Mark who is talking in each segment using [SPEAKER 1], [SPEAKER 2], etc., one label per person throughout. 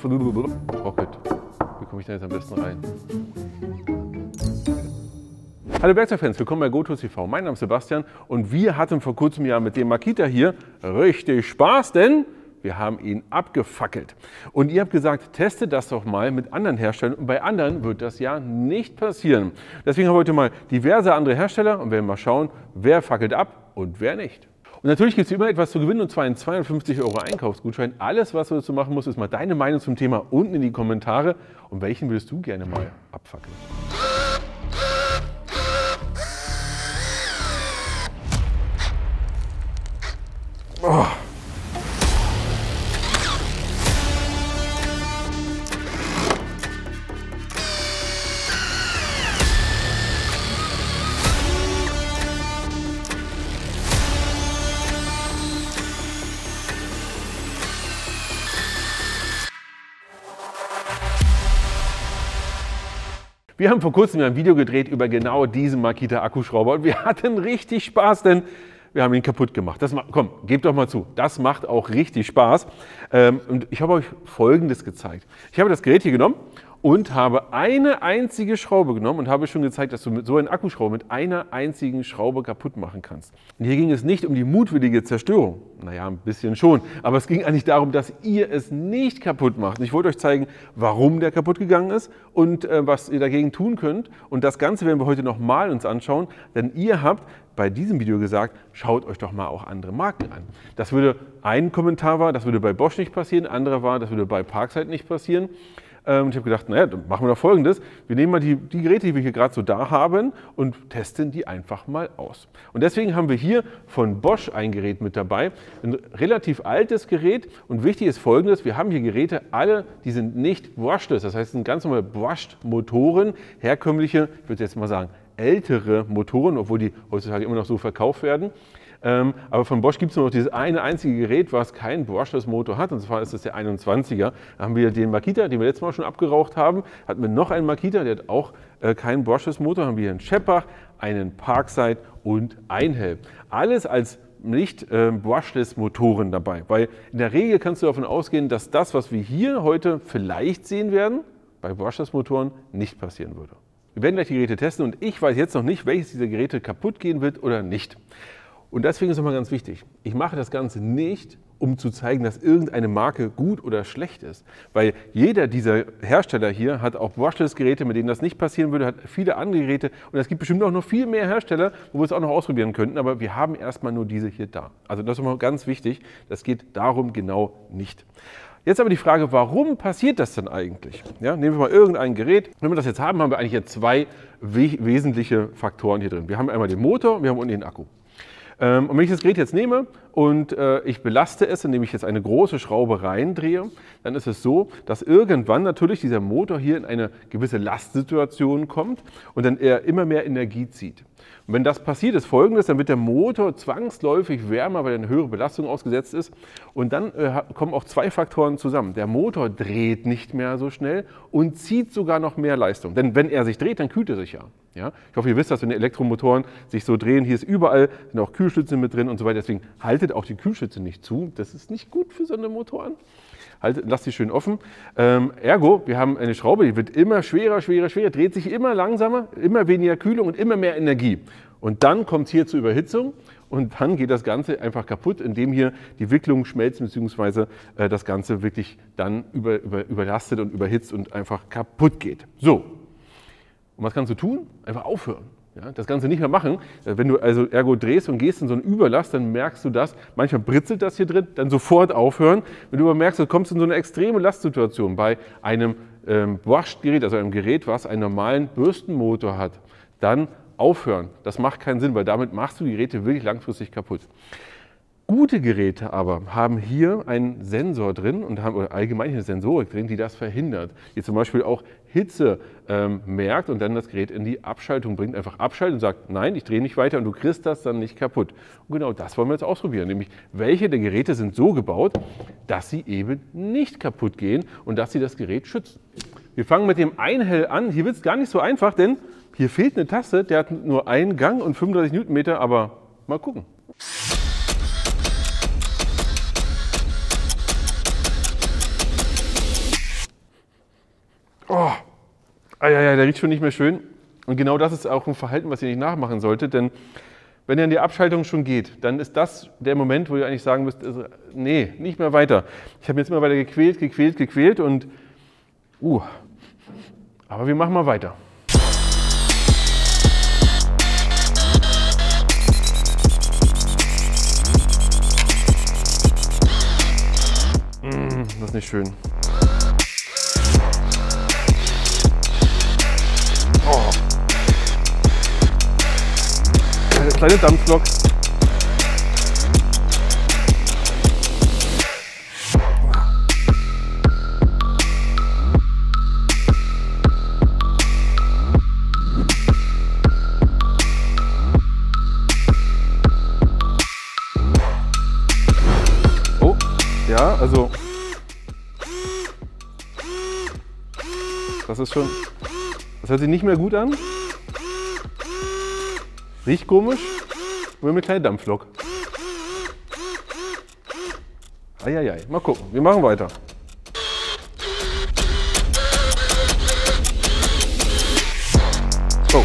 [SPEAKER 1] Rocket. Wie komme ich da jetzt am besten rein? Hallo Werkzeugfans, willkommen bei GoTools.tv. Mein Name ist Sebastian und wir hatten vor kurzem ja mit dem Makita hier richtig Spaß, denn wir haben ihn abgefackelt. Und ihr habt gesagt, testet das doch mal mit anderen Herstellern und bei anderen wird das ja nicht passieren. Deswegen haben wir heute mal diverse andere Hersteller und werden mal schauen, wer fackelt ab und wer nicht. Und natürlich gibt es immer etwas zu gewinnen, und zwar einen 250 € Einkaufsgutschein. Alles, was du dazu machen musst, ist mal deine Meinung zum Thema unten in die Kommentare. Und welchen würdest du gerne mal abfackeln? Oh. Wir haben vor kurzem ein Video gedreht über genau diesen Makita Akkuschrauber und wir hatten richtig Spaß, denn wir haben ihn kaputt gemacht. Komm, gebt doch mal zu, das macht auch richtig Spaß. Und ich habe euch Folgendes gezeigt. Ich habe das Gerät hier genommen und habe eine einzige Schraube genommen und habe schon gezeigt, dass du mit so einem Akkuschrauber mit einer einzigen Schraube kaputt machen kannst. Und hier ging es nicht um die mutwillige Zerstörung. Naja, ein bisschen schon. Aber es ging eigentlich darum, dass ihr es nicht kaputt macht. Und ich wollte euch zeigen, warum der kaputt gegangen ist und was ihr dagegen tun könnt. Und das Ganze werden wir heute nochmal uns anschauen, denn ihr habt bei diesem Video gesagt, schaut euch doch mal auch andere Marken an. Das würde ein Kommentar war, das würde bei Bosch nicht passieren, anderer war, das würde bei Parkside nicht passieren. Und ich habe gedacht, naja, dann machen wir doch Folgendes. Wir nehmen mal die Geräte, die wir hier gerade so da haben und testen die einfach mal aus. Und deswegen haben wir hier von Bosch ein Gerät mit dabei. Ein relativ altes Gerät. Und wichtig ist Folgendes, wir haben hier Geräte, alle, die sind nicht brushless. Das heißt, es sind ganz normale Brushed-Motoren, herkömmliche, ich würde jetzt mal sagen, ältere Motoren, obwohl die heutzutage immer noch so verkauft werden. Aber von Bosch gibt es nur noch dieses eine einzige Gerät, was keinen Brushless-Motor hat, und zwar ist das der 21er. Da haben wir den Makita, den wir letztes Mal schon abgeraucht haben, hatten wir noch einen Makita, der hat auch keinen Brushless-Motor, haben wir hier einen Scheppach, einen Parkside und Einhelm. Alles als nicht Brushless-Motoren dabei, weil in der Regel kannst du davon ausgehen, dass das, was wir hier heute vielleicht sehen werden, bei Brushless-Motoren nicht passieren würde. Wir werden gleich die Geräte testen und ich weiß jetzt noch nicht, welches dieser Geräte kaputt gehen wird oder nicht. Und deswegen ist nochmal ganz wichtig, ich mache das Ganze nicht, um zu zeigen, dass irgendeine Marke gut oder schlecht ist. Weil jeder dieser Hersteller hier hat auch Brushless-Geräte, mit denen das nicht passieren würde, hat viele andere Geräte. Und es gibt bestimmt auch noch viel mehr Hersteller, wo wir es auch noch ausprobieren könnten. Aber wir haben erstmal nur diese hier da. Also das ist nochmal ganz wichtig, das geht darum genau nicht. Jetzt aber die Frage, warum passiert das denn eigentlich? Ja, nehmen wir mal irgendein Gerät. Wenn wir das jetzt haben, haben wir eigentlich jetzt zwei wesentliche Faktoren hier drin. Wir haben einmal den Motor und wir haben unten den Akku. Und wenn ich das Gerät jetzt nehme und ich belaste es, indem ich jetzt eine große Schraube reindrehe, dann ist es so, dass irgendwann natürlich dieser Motor hier in eine gewisse Lastsituation kommt und dann er immer mehr Energie zieht. Und wenn das passiert, ist Folgendes, dann wird der Motor zwangsläufig wärmer, weil er eine höhere Belastung ausgesetzt ist. Und dann kommen auch zwei Faktoren zusammen. Der Motor dreht nicht mehr so schnell und zieht sogar noch mehr Leistung. Denn wenn er sich dreht, dann kühlt er sich ja. Ja? Ich hoffe, ihr wisst, dass wenn die Elektromotoren sich so drehen, hier ist überall, sind auch Kühlschlitze mit drin und so weiter. Deswegen haltet auch die Kühlschlitze nicht zu. Das ist nicht gut für so eine Motoren. Lasst sie schön offen. Ergo, wir haben eine Schraube, die wird immer schwerer, dreht sich immer langsamer, immer weniger Kühlung und immer mehr Energie. Und dann kommt es hier zur Überhitzung und dann geht das Ganze einfach kaputt, indem hier die Wicklungen schmelzen bzw. das Ganze wirklich dann überlastet und überhitzt und einfach kaputt geht. So, und was kannst du tun? Einfach aufhören. Ja, das Ganze nicht mehr machen. Wenn du also ergo drehst und gehst in so einen Überlast, dann merkst du das. Manchmal britzelt das hier drin, dann sofort aufhören. Wenn du aber merkst, du kommst in so eine extreme Lastsituation bei einem Brushed-Gerät, also einem Gerät, was einen normalen Bürstenmotor hat, dann aufhören. Das macht keinen Sinn, weil damit machst du die Geräte wirklich langfristig kaputt. Gute Geräte aber haben hier einen Sensor drin und haben oder allgemein eine Sensorik drin, die das verhindert. Die zum Beispiel auch Hitze merkt und dann das Gerät in die Abschaltung bringt. Einfach abschalten und sagt, nein, ich drehe nicht weiter und du kriegst das dann nicht kaputt. Und genau das wollen wir jetzt ausprobieren. Nämlich, welche der Geräte sind so gebaut, dass sie eben nicht kaputt gehen und dass sie das Gerät schützen. Wir fangen mit dem Einhell an. Hier wird es gar nicht so einfach, denn hier fehlt eine Taste. Der hat nur einen Gang und 35 Newtonmeter, aber mal gucken. Ah ja, der riecht schon nicht mehr schön. Und genau das ist auch ein Verhalten, was ihr nicht nachmachen solltet, denn wenn dann die Abschaltung schon geht, dann ist das der Moment, wo ihr eigentlich sagen müsst, also, nee, nicht mehr weiter. Ich habe jetzt immer weiter gequält und aber wir machen mal weiter. Das ist nicht schön. Oh. Eine kleine Dampflok. Oh, ja, also das ist schon, das hört sich nicht mehr gut an. Riecht komisch. Nur eine kleine Dampflok. Eieiei, mal gucken, wir machen weiter. Oh.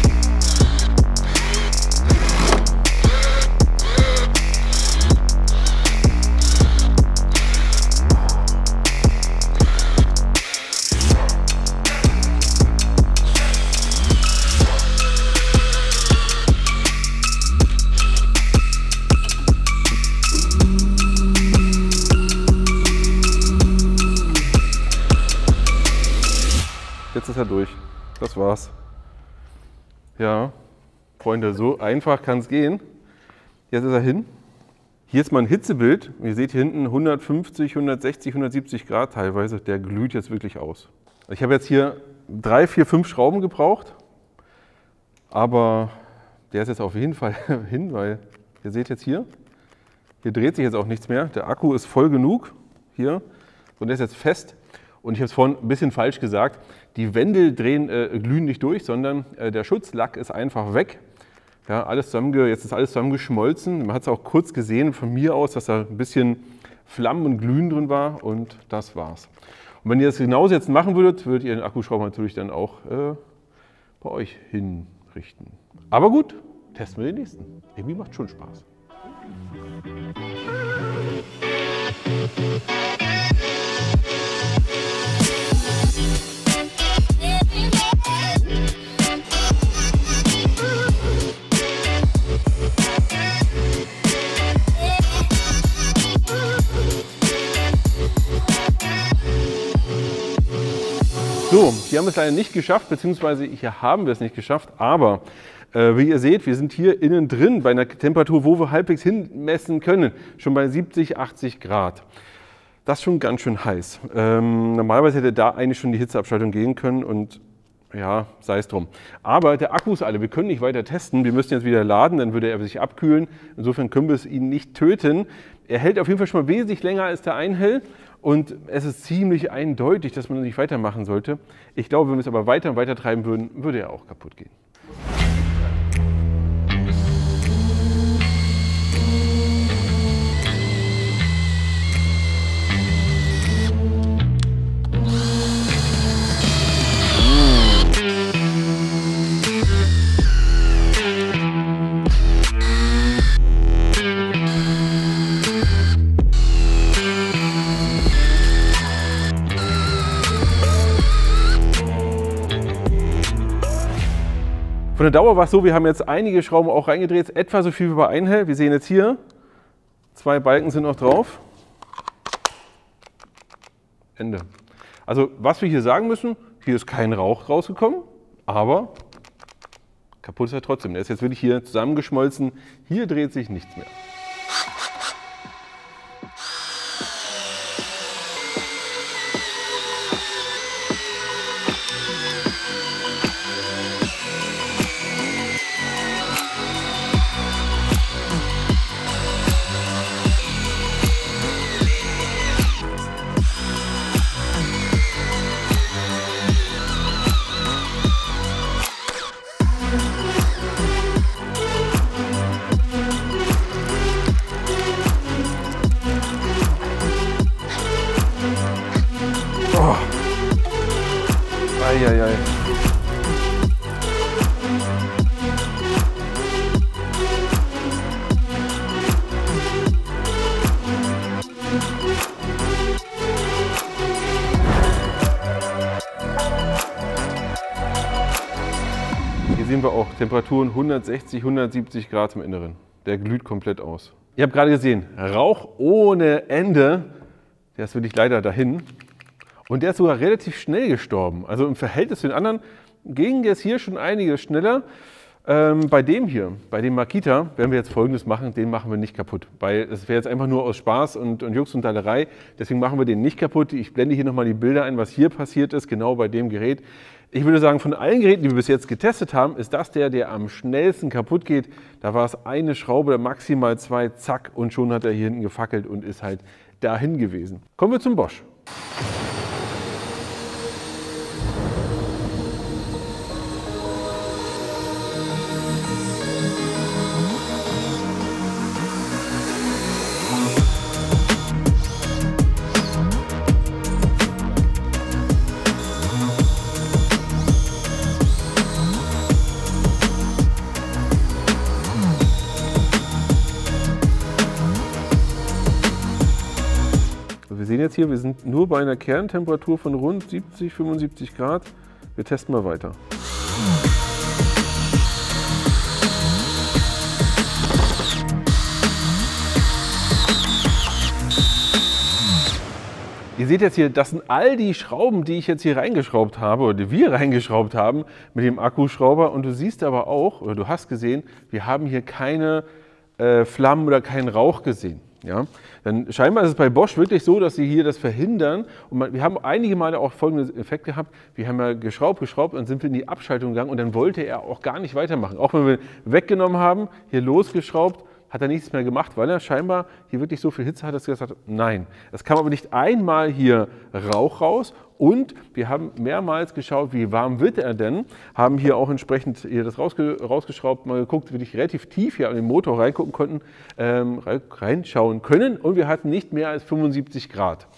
[SPEAKER 1] Jetzt ist er durch. Das war's. Ja, Freunde, so einfach kann es gehen. Jetzt ist er hin. Hier ist mal ein Hitzebild. Ihr seht hier hinten 150, 160, 170 Grad teilweise. Der glüht jetzt wirklich aus. Ich habe jetzt hier 3, 4, 5 Schrauben gebraucht. Aber der ist jetzt auf jeden Fall hin, weil ihr seht jetzt hier dreht sich jetzt auch nichts mehr. Der Akku ist voll genug hier und der ist jetzt fest. Und ich habe es vorhin ein bisschen falsch gesagt, die Wände glühen nicht durch, sondern der Schutzlack ist einfach weg. Ja, jetzt ist alles zusammengeschmolzen. Man hat es auch kurz gesehen von mir aus, dass da ein bisschen Flammen und Glühen drin war und das war's. Und wenn ihr das genauso jetzt machen würdet ihr den Akkuschrauber natürlich dann auch bei euch hinrichten. Aber gut, testen wir den nächsten. Irgendwie macht schon Spaß. So, hier haben wir es leider nicht geschafft, beziehungsweise hier haben wir es nicht geschafft, aber wie ihr seht, wir sind hier innen drin bei einer Temperatur, wo wir halbwegs hinmessen können, schon bei 70, 80 Grad. Das ist schon ganz schön heiß. Normalerweise hätte da eigentlich schon die Hitzeabschaltung gehen können und ja, sei es drum. Aber der Akku ist alle, wir können nicht weiter testen, wir müssen jetzt wieder laden, dann würde er sich abkühlen. Insofern können wir ihn nicht töten. Er hält auf jeden Fall schon mal wesentlich länger als der Einhell und es ist ziemlich eindeutig, dass man nicht weitermachen sollte. Ich glaube, wenn wir es aber weiter treiben würden, würde er auch kaputt gehen. Von der Dauer war es so, wir haben jetzt einige Schrauben auch reingedreht, etwa so viel wie bei Einhell. Wir sehen jetzt hier, 2 Balken sind noch drauf. Ende. Also was wir hier sagen müssen, hier ist kein Rauch rausgekommen, aber kaputt ist er trotzdem. Der ist jetzt wirklich hier zusammengeschmolzen, hier dreht sich nichts mehr. Eieiei. sehen wir auch Temperaturen 160, 170 Grad im Inneren. Der glüht komplett aus. Ihr habt gerade gesehen, Rauch ohne Ende. Der ist wirklich leider dahin. Und der ist sogar relativ schnell gestorben. Also im Verhältnis zu den anderen ging es hier schon einiges schneller. Bei dem hier, bei dem Makita, werden wir jetzt Folgendes machen, den machen wir nicht kaputt. Weil es wäre jetzt einfach nur aus Spaß und Jux und Dallerei. Deswegen machen wir den nicht kaputt. Ich blende hier nochmal die Bilder ein, was hier passiert ist, genau bei dem Gerät. Ich würde sagen, von allen Geräten, die wir bis jetzt getestet haben, ist das der am schnellsten kaputt geht. Da war es eine Schraube, maximal zwei, zack, und schon hat er hier hinten gefackelt und ist halt dahin gewesen. Kommen wir zum Bosch. Wir sehen jetzt hier, wir sind nur bei einer Kerntemperatur von rund 70, 75 Grad. Wir testen mal weiter. Ihr seht jetzt hier, das sind all die Schrauben, die ich jetzt hier reingeschraubt habe oder die wir reingeschraubt haben mit dem Akkuschrauber. Und du siehst aber auch, oder du hast gesehen, wir haben hier keine Flammen oder keinen Rauch gesehen. Ja, dann scheinbar ist es bei Bosch wirklich so, dass sie hier das verhindern. Und wir haben einige Male auch folgenden Effekt gehabt. Wir haben ja geschraubt und dann sind wir in die Abschaltung gegangen und dann wollte er auch gar nicht weitermachen. Auch wenn wir weggenommen haben, hier losgeschraubt, hat er nichts mehr gemacht, weil er scheinbar hier wirklich so viel Hitze hat, dass er gesagt hat, nein. Es kam aber nicht einmal hier Rauch raus und wir haben mehrmals geschaut, wie warm wird er denn, haben hier auch entsprechend hier das rausgeschraubt, mal geguckt, wirklich relativ tief hier an den Motor reingucken konnten, reinschauen können und wir hatten nicht mehr als 75 Grad.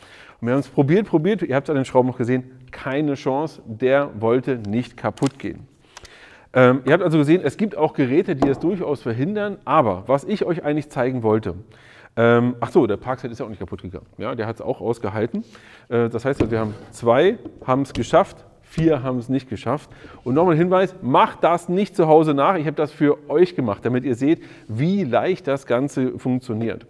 [SPEAKER 1] Und wir haben es probiert, ihr habt es an den Schrauben noch gesehen, keine Chance, der wollte nicht kaputt gehen. Ihr habt also gesehen, es gibt auch Geräte, die das durchaus verhindern, aber was ich euch eigentlich zeigen wollte, ach so, der Parkset ist ja auch nicht kaputt gegangen, ja, der hat es auch ausgehalten. Das heißt, wir haben 2 haben es geschafft, 4 haben es nicht geschafft. Und nochmal ein Hinweis, macht das nicht zu Hause nach, ich habe das für euch gemacht, damit ihr seht, wie leicht das Ganze funktioniert.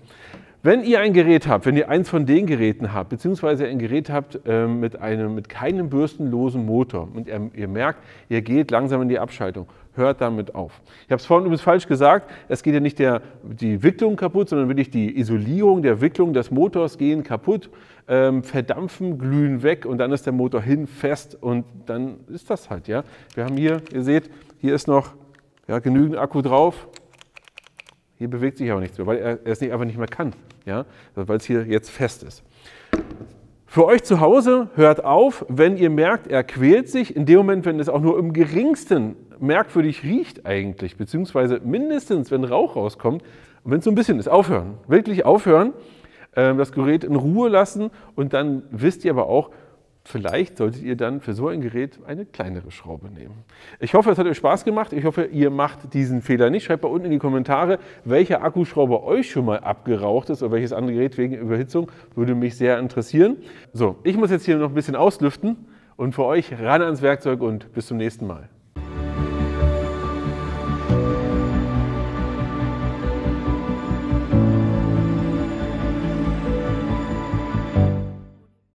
[SPEAKER 1] Wenn ihr ein Gerät habt, wenn ihr eins von den Geräten habt, beziehungsweise ein Gerät habt mit keinem bürstenlosen Motor und ihr merkt, ihr geht langsam in die Abschaltung, hört damit auf. Ich habe es vorhin übrigens falsch gesagt, es geht ja nicht die Wicklung kaputt, sondern wirklich die Isolierung der Wicklung des Motors gehen kaputt, verdampfen, glühen weg und dann ist der Motor fest und dann ist das halt. Ja. Wir haben hier, ihr seht, hier ist noch genügend Akku drauf. Hier bewegt sich aber nichts mehr, weil er es einfach nicht mehr kann, ja? Weil es hier jetzt fest ist. Für euch zu Hause, hört auf, wenn ihr merkt, er quält sich, in dem Moment, wenn es auch nur im geringsten merkwürdig riecht eigentlich, beziehungsweise mindestens, wenn Rauch rauskommt, und wenn es so ein bisschen ist, aufhören, wirklich aufhören, das Gerät in Ruhe lassen und dann wisst ihr aber auch, vielleicht solltet ihr dann für so ein Gerät eine kleinere Schraube nehmen. Ich hoffe, es hat euch Spaß gemacht. Ich hoffe, ihr macht diesen Fehler nicht. Schreibt mal unten in die Kommentare, welcher Akkuschrauber euch schon mal abgeraucht ist oder welches andere Gerät wegen Überhitzung. Würde mich sehr interessieren. So, ich muss jetzt hier noch ein bisschen auslüften und für euch ran ans Werkzeug und bis zum nächsten Mal.